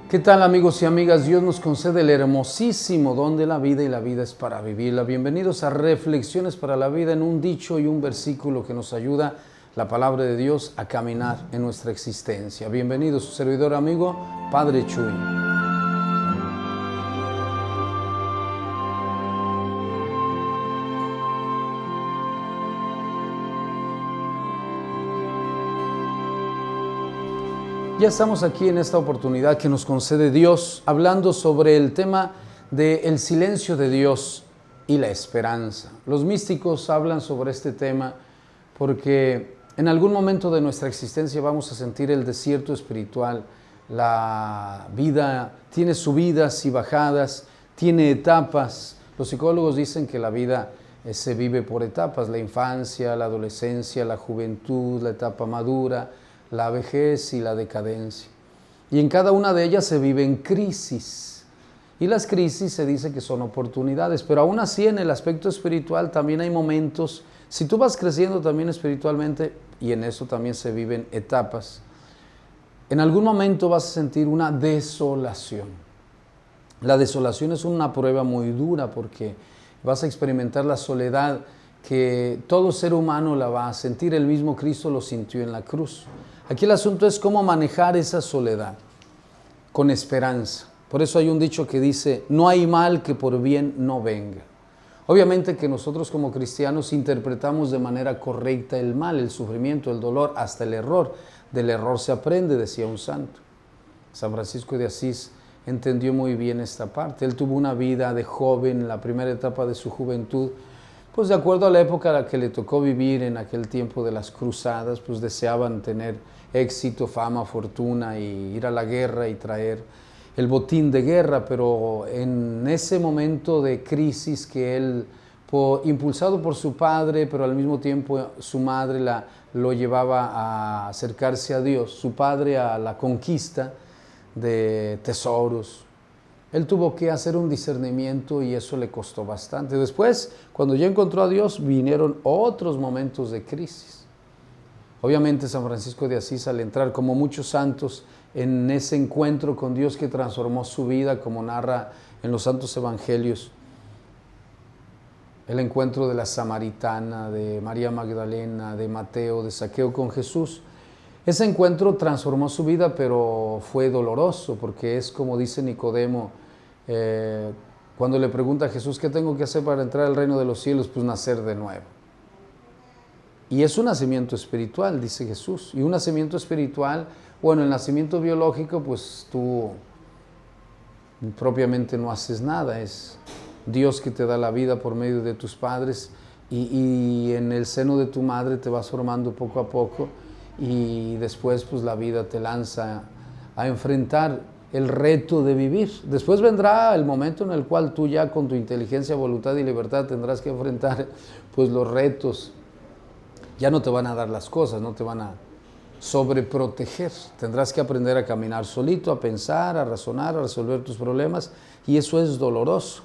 ¿Qué tal, amigos y amigas? Dios nos concede el hermosísimo don de la vida y la vida es para vivirla. Bienvenidos a Reflexiones para la Vida, en un dicho y un versículo que nos ayuda, la palabra de Dios, a caminar en nuestra existencia. Bienvenido su servidor amigo, Padre Chuy. Ya estamos aquí en esta oportunidad que nos concede Dios, hablando sobre el tema del silencio de Dios y la esperanza. Los místicos hablan sobre este tema porque en algún momento de nuestra existencia vamos a sentir el desierto espiritual. La vida tiene subidas y bajadas, tiene etapas. Los psicólogos dicen que la vida se vive por etapas: la infancia, la adolescencia, la juventud, la etapa madura, la vejez y la decadencia. Y en cada una de ellas se viven crisis. Y las crisis se dice que son oportunidades, pero aún así en el aspecto espiritual también hay momentos. Si tú vas creciendo también espiritualmente, y en eso también se viven etapas, en algún momento vas a sentir una desolación. La desolación es una prueba muy dura porque vas a experimentar la soledad que todo ser humano la va a sentir. El mismo Cristo lo sintió en la cruz. Aquí el asunto es cómo manejar esa soledad con esperanza. Por eso hay un dicho que dice: no hay mal que por bien no venga. Obviamente que nosotros como cristianos interpretamos de manera correcta el mal, el sufrimiento, el dolor, hasta el error. Del error se aprende, decía un santo. San Francisco de Asís entendió muy bien esta parte. Él tuvo una vida de joven, la primera etapa de su juventud, pues de acuerdo a la época a la que le tocó vivir en aquel tiempo de las cruzadas, pues deseaban tener éxito, fama, fortuna y ir a la guerra y traer el botín de guerra. Pero en ese momento de crisis que él, impulsado por su padre, pero al mismo tiempo su madre lo llevaba a acercarse a Dios, su padre a la conquista de tesoros, él tuvo que hacer un discernimiento y eso le costó bastante. Después, cuando ya encontró a Dios, vinieron otros momentos de crisis. Obviamente San Francisco de Asís, al entrar, como muchos santos, en ese encuentro con Dios que transformó su vida, como narra en los santos evangelios, el encuentro de la samaritana, de María Magdalena, de Mateo, de Zaqueo con Jesús, ese encuentro transformó su vida, pero fue doloroso, porque es como dice Nicodemo, cuando le pregunta a Jesús: ¿qué tengo que hacer para entrar al reino de los cielos? Pues nacer de nuevo. Y es un nacimiento espiritual, dice Jesús. Y un nacimiento espiritual, bueno, el nacimiento biológico, pues tú propiamente no haces nada. Es Dios que te da la vida por medio de tus padres y en el seno de tu madre te vas formando poco a poco. Y después pues la vida te lanza a enfrentar el reto de vivir. Después vendrá el momento en el cual tú ya con tu inteligencia, voluntad y libertad tendrás que enfrentar pues los retos. Ya no te van a dar las cosas, no te van a sobreproteger. Tendrás que aprender a caminar solito, a pensar, a razonar, a resolver tus problemas, y eso es doloroso.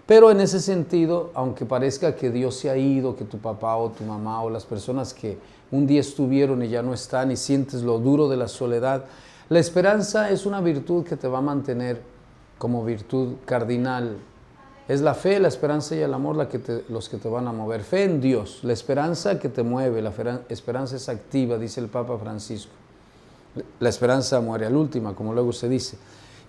Pero en ese sentido, aunque parezca que Dios se ha ido, que tu papá o tu mamá o las personas que un día estuvieron y ya no están, y sientes lo duro de la soledad, la esperanza es una virtud que te va a mantener como virtud cardinal. Es la fe, la esperanza y el amor los que te van a mover. Fe en Dios, la esperanza que te mueve, la esperanza es activa, dice el Papa Francisco. La esperanza muere al último, como luego se dice.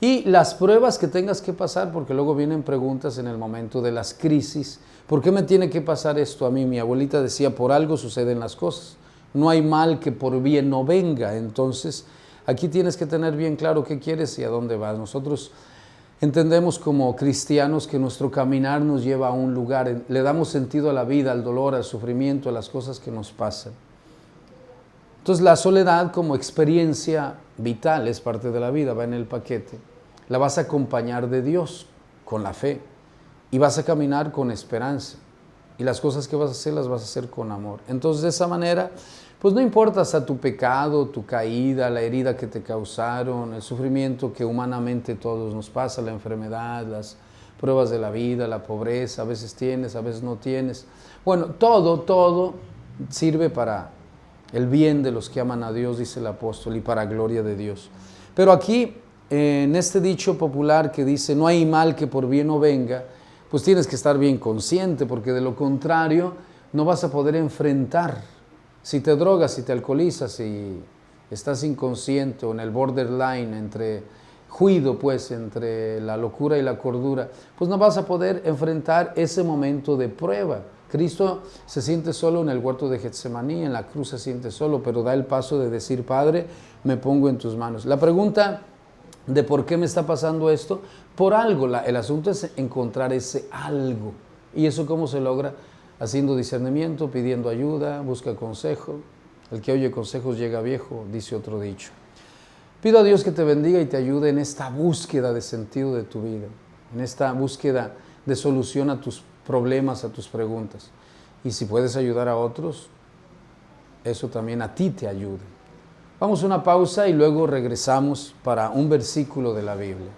Y las pruebas que tengas que pasar, porque luego vienen preguntas en el momento de las crisis. ¿Por qué me tiene que pasar esto a mí? Mi abuelita decía: por algo suceden las cosas. No hay mal que por bien no venga. Entonces, aquí tienes que tener bien claro qué quieres y a dónde vas. Nosotros entendemos como cristianos que nuestro caminar nos lleva a un lugar. Le damos sentido a la vida, al dolor, al sufrimiento, a las cosas que nos pasan. Entonces la soledad como experiencia vital es parte de la vida, va en el paquete. La vas a acompañar de Dios con la fe y vas a caminar con esperanza. Y las cosas que vas a hacer las vas a hacer con amor. Entonces de esa manera, pues no importa hasta tu pecado, tu caída, la herida que te causaron, el sufrimiento que humanamente todos nos pasa, la enfermedad, las pruebas de la vida, la pobreza, a veces tienes, a veces no tienes. Bueno, todo sirve para el bien de los que aman a Dios, dice el apóstol, y para gloria de Dios. Pero aquí en este dicho popular que dice no hay mal que por bien no venga, pues tienes que estar bien consciente, porque de lo contrario no vas a poder enfrentar. Si te drogas, si te alcoholizas, si estás inconsciente o en el borderline entre juido, pues entre la locura y la cordura, pues no vas a poder enfrentar ese momento de prueba. Cristo se siente solo en el huerto de Getsemaní, en la cruz se siente solo, pero da el paso de decir, Padre, me pongo en tus manos. La pregunta de por qué me está pasando esto, por algo, el asunto es encontrar ese algo. ¿Y eso cómo se logra? Haciendo discernimiento, pidiendo ayuda, busca consejo. El que oye consejos llega viejo, dice otro dicho. Pido a Dios que te bendiga y te ayude en esta búsqueda de sentido de tu vida, en esta búsqueda de solución a tus problemas, a tus preguntas. Y si puedes ayudar a otros, eso también a ti te ayude. Vamos a una pausa y luego regresamos para un versículo de la Biblia.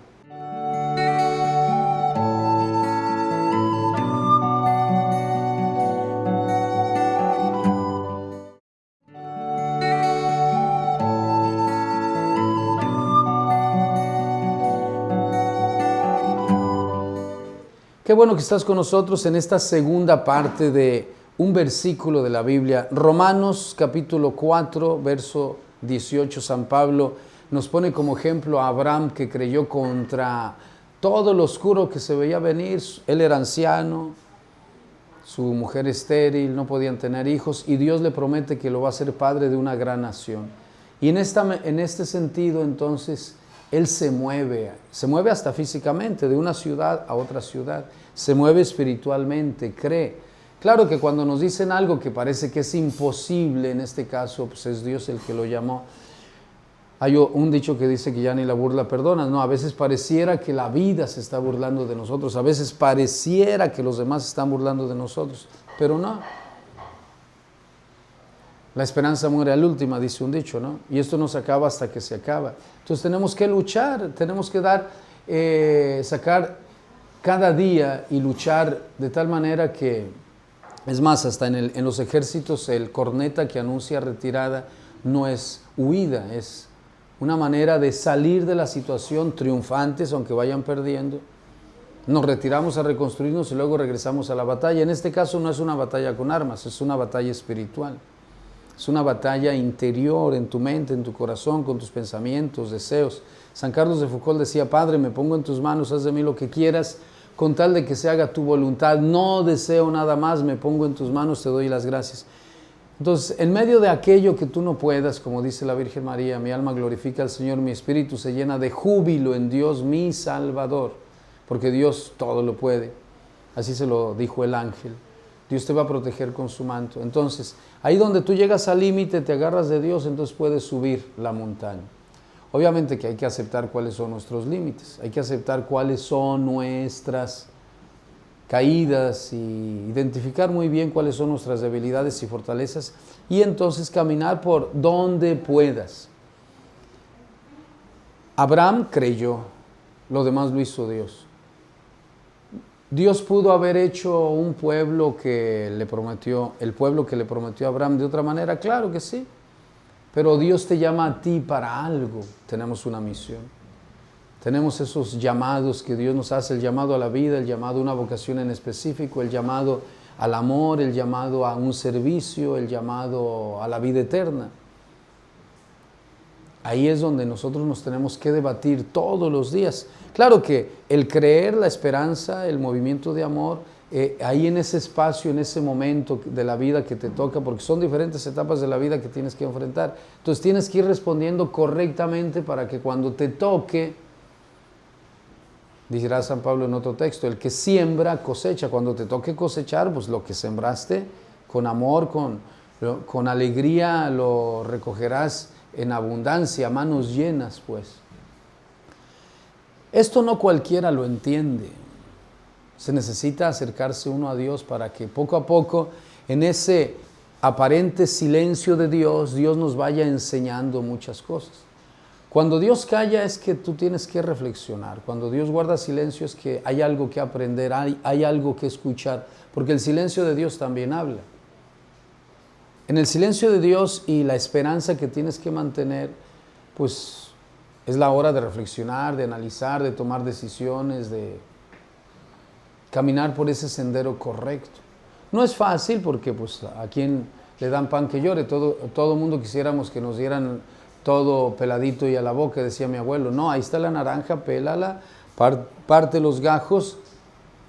Qué bueno que estás con nosotros en esta segunda parte de un versículo de la Biblia. Romanos capítulo 4, verso 18, San Pablo nos pone como ejemplo a Abraham, que creyó contra todo lo oscuro que se veía venir. Él era anciano, su mujer estéril, no podían tener hijos, y Dios le promete que lo va a hacer padre de una gran nación. Y en este sentido, entonces, él se mueve hasta físicamente, de una ciudad a otra ciudad, se mueve espiritualmente, cree. Claro que cuando nos dicen algo que parece que es imposible, en este caso, pues es Dios el que lo llamó. Hay un dicho que dice que ya ni la burla perdona. No, a veces pareciera que la vida se está burlando de nosotros, a veces pareciera que los demás se están burlando de nosotros, pero no. La esperanza muere al último, dice un dicho, ¿no? Y esto no se acaba hasta que se acaba. Entonces tenemos que luchar, tenemos que sacar cada día y luchar de tal manera que, es más, hasta en los ejércitos el corneta que anuncia retirada no es huida, es una manera de salir de la situación triunfantes, aunque vayan perdiendo. Nos retiramos a reconstruirnos y luego regresamos a la batalla. En este caso no es una batalla con armas, es una batalla espiritual. Es una batalla interior en tu mente, en tu corazón, con tus pensamientos, deseos. San Carlos de Foucault decía, Padre, me pongo en tus manos, haz de mí lo que quieras, con tal de que se haga tu voluntad. No deseo nada más, me pongo en tus manos, te doy las gracias. Entonces, en medio de aquello que tú no puedas, como dice la Virgen María, mi alma glorifica al Señor, mi espíritu se llena de júbilo en Dios, mi Salvador, porque Dios todo lo puede. Así se lo dijo el ángel. Dios te va a proteger con su manto. Entonces, ahí donde tú llegas al límite, te agarras de Dios, entonces puedes subir la montaña. Obviamente que hay que aceptar cuáles son nuestros límites, hay que aceptar cuáles son nuestras caídas y identificar muy bien cuáles son nuestras debilidades y fortalezas y entonces caminar por donde puedas. Abraham creyó, lo demás lo hizo Dios. Dios pudo haber hecho un pueblo que le prometió, el pueblo que le prometió a Abraham de otra manera, claro que sí, pero Dios te llama a ti para algo. Tenemos una misión, tenemos esos llamados que Dios nos hace, el llamado a la vida, el llamado a una vocación en específico, el llamado al amor, el llamado a un servicio, el llamado a la vida eterna. Ahí es donde nosotros nos tenemos que debatir todos los días. Claro que el creer, la esperanza, el movimiento de amor, ahí en ese espacio, en ese momento de la vida que te toca, porque son diferentes etapas de la vida que tienes que enfrentar. Entonces tienes que ir respondiendo correctamente para que cuando te toque, dirá San Pablo en otro texto, el que siembra cosecha. Cuando te toque cosechar, pues lo que sembraste con amor, con alegría, lo recogerás en abundancia, manos llenas, pues. Esto no cualquiera lo entiende. Se necesita acercarse uno a Dios para que poco a poco, en ese aparente silencio de Dios, Dios nos vaya enseñando muchas cosas. Cuando Dios calla es que tú tienes que reflexionar. Cuando Dios guarda silencio es que hay algo que aprender, hay algo que escuchar, porque el silencio de Dios también habla. En el silencio de Dios y la esperanza que tienes que mantener, pues Es la hora de reflexionar, de analizar, de tomar decisiones, de caminar por ese sendero correcto. No es fácil porque pues a quien le dan pan que llore, todo mundo quisiéramos que nos dieran todo peladito y a la boca, decía mi abuelo. No, ahí está la naranja, pélala, parte los gajos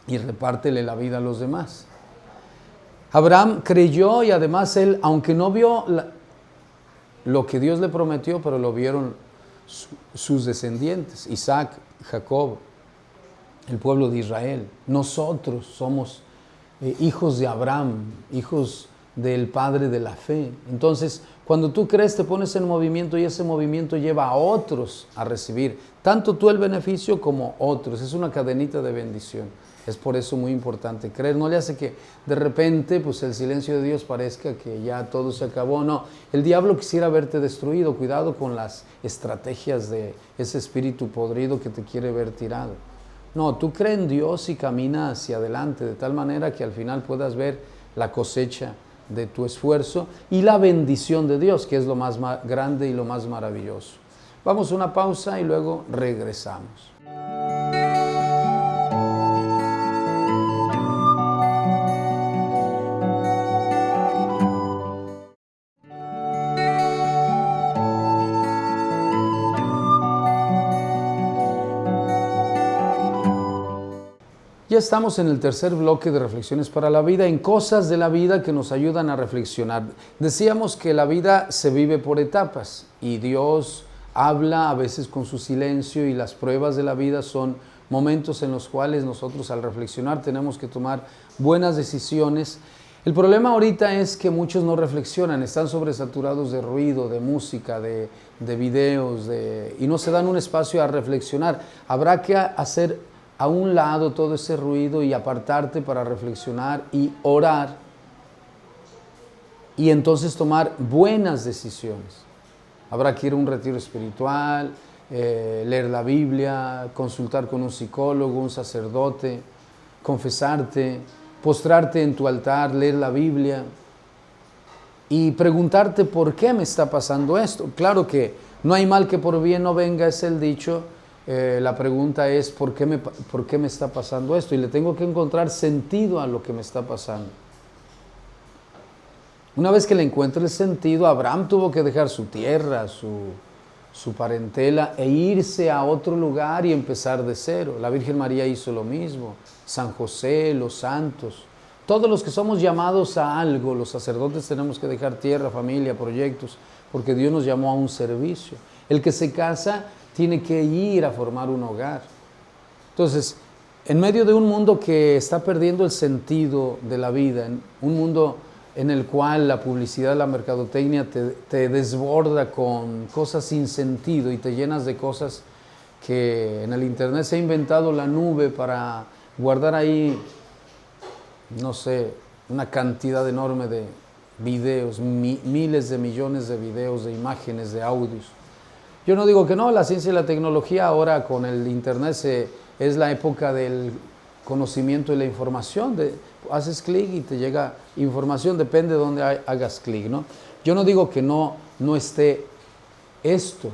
y repártele la vida a los demás. Abraham creyó y además él, aunque no vio lo que Dios le prometió, pero lo vieron sus descendientes, Isaac, Jacob, el pueblo de Israel. Nosotros somos hijos de Abraham, hijos del padre de la fe. Entonces, cuando tú crees, te pones en movimiento y ese movimiento lleva a otros a recibir, tanto tú el beneficio como otros. Es una cadenita de bendición. Es por eso muy importante creer. No le hace que de repente pues el silencio de Dios parezca que ya todo se acabó. No, el diablo quisiera verte destruido. Cuidado con las estrategias de ese espíritu podrido que te quiere ver tirado. No, tú cree en Dios y camina hacia adelante de tal manera que al final puedas ver la cosecha de tu esfuerzo y la bendición de Dios, que es lo más grande y lo más maravilloso. Vamos a una pausa y luego regresamos. Ya estamos en el tercer bloque de Reflexiones para la Vida, en cosas de la vida que nos ayudan a reflexionar. Decíamos que la vida se vive por etapas y Dios habla a veces con su silencio y las pruebas de la vida son momentos en los cuales nosotros al reflexionar tenemos que tomar buenas decisiones. El problema ahorita es que muchos no reflexionan, están sobresaturados de ruido, de música, de videos y no se dan un espacio a reflexionar. Habrá que hacer a un lado todo ese ruido y apartarte para reflexionar y orar y entonces tomar buenas decisiones. Habrá que ir a un retiro espiritual, leer la Biblia, consultar con un psicólogo, un sacerdote, confesarte, postrarte en tu altar, leer la Biblia y preguntarte por qué me está pasando esto. Claro que no hay mal que por bien no venga, es el dicho. La pregunta es ¿por qué me está pasando esto? Y le tengo que encontrar sentido a lo que me está pasando. Una vez que le encuentre el sentido, Abraham tuvo que dejar su tierra, su parentela e irse a otro lugar y empezar de cero. La Virgen María hizo lo mismo, San José, los santos. Todos los que somos llamados a algo, los sacerdotes tenemos que dejar tierra, familia, proyectos, porque Dios nos llamó a un servicio. El que se casa tiene que ir a formar un hogar. Entonces, en medio de un mundo que está perdiendo el sentido de la vida, en un mundo en el cual la publicidad, la mercadotecnia te desborda con cosas sin sentido y te llenas de cosas que en el internet se ha inventado la nube para guardar ahí, no sé, una cantidad enorme de videos, miles de millones de videos, de imágenes, de audios. Yo no digo que no, la ciencia y la tecnología ahora con el internet es la época del conocimiento y la información. Haces clic y te llega información, depende de dónde hagas clic, ¿no? Yo no digo que no esté esto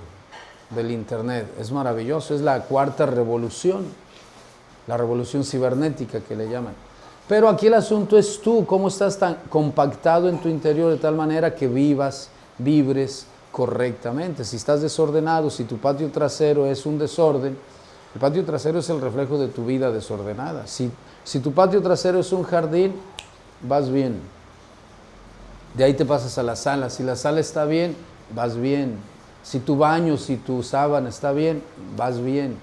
del internet, es maravilloso, es la cuarta revolución, la revolución cibernética que le llaman. Pero aquí el asunto es tú, cómo estás tan compactado en tu interior de tal manera que vibres correctamente. Si estás desordenado, si tu patio trasero es un desorden, el patio trasero es el reflejo de tu vida desordenada. Si tu patio trasero es un jardín, vas bien. De ahí te pasas a la sala. Si la sala está bien, vas bien. Si tu baño, si tu sábana está bien, vas bien.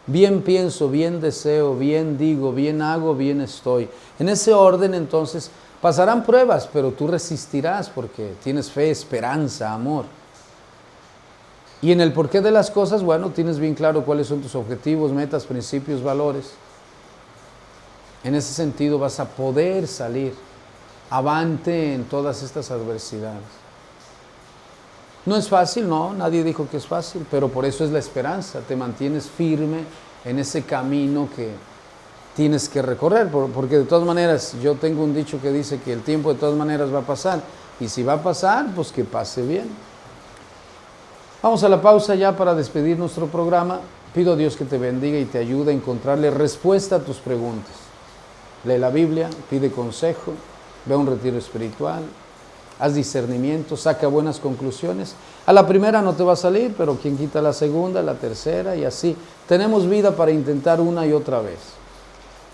Bien pienso, bien deseo, bien digo, bien hago, bien estoy. En ese orden entonces pasarán pruebas, pero tú resistirás porque tienes fe, esperanza, amor. Y en el porqué de las cosas, bueno, tienes bien claro cuáles son tus objetivos, metas, principios, valores. En ese sentido vas a poder salir avante en todas estas adversidades. No es fácil, no, nadie dijo que es fácil, pero por eso es la esperanza, te mantienes firme en ese camino que tienes que recorrer, porque de todas maneras, yo tengo un dicho que dice que el tiempo de todas maneras va a pasar, y si va a pasar, pues que pase bien. Vamos a la pausa ya para despedir nuestro programa. Pido a Dios que te bendiga y te ayude a encontrarle respuesta a tus preguntas. Lee la Biblia, pide consejo, ve a un retiro espiritual, haz discernimiento, saca buenas conclusiones. A la primera no te va a salir, pero quien quita la segunda, la tercera y así. Tenemos vida para intentar una y otra vez.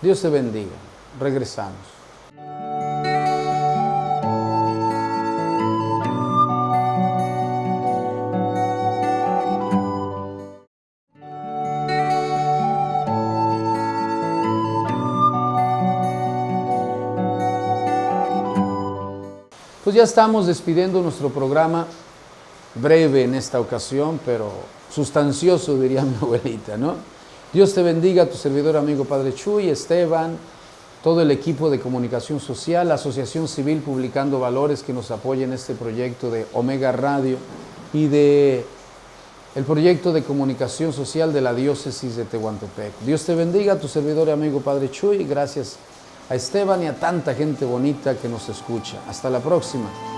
Dios te bendiga. Regresamos. Pues ya estamos despidiendo nuestro programa, breve en esta ocasión, pero sustancioso, diría mi abuelita, ¿no? Dios te bendiga, tu servidor amigo Padre Chuy, Esteban, todo el equipo de comunicación social, la Asociación Civil Publicando Valores que nos apoya en este proyecto de Omega Radio y de el proyecto de comunicación social de la diócesis de Tehuantepec. Dios te bendiga, tu servidor amigo Padre Chuy, gracias a Esteban y a tanta gente bonita que nos escucha. Hasta la próxima.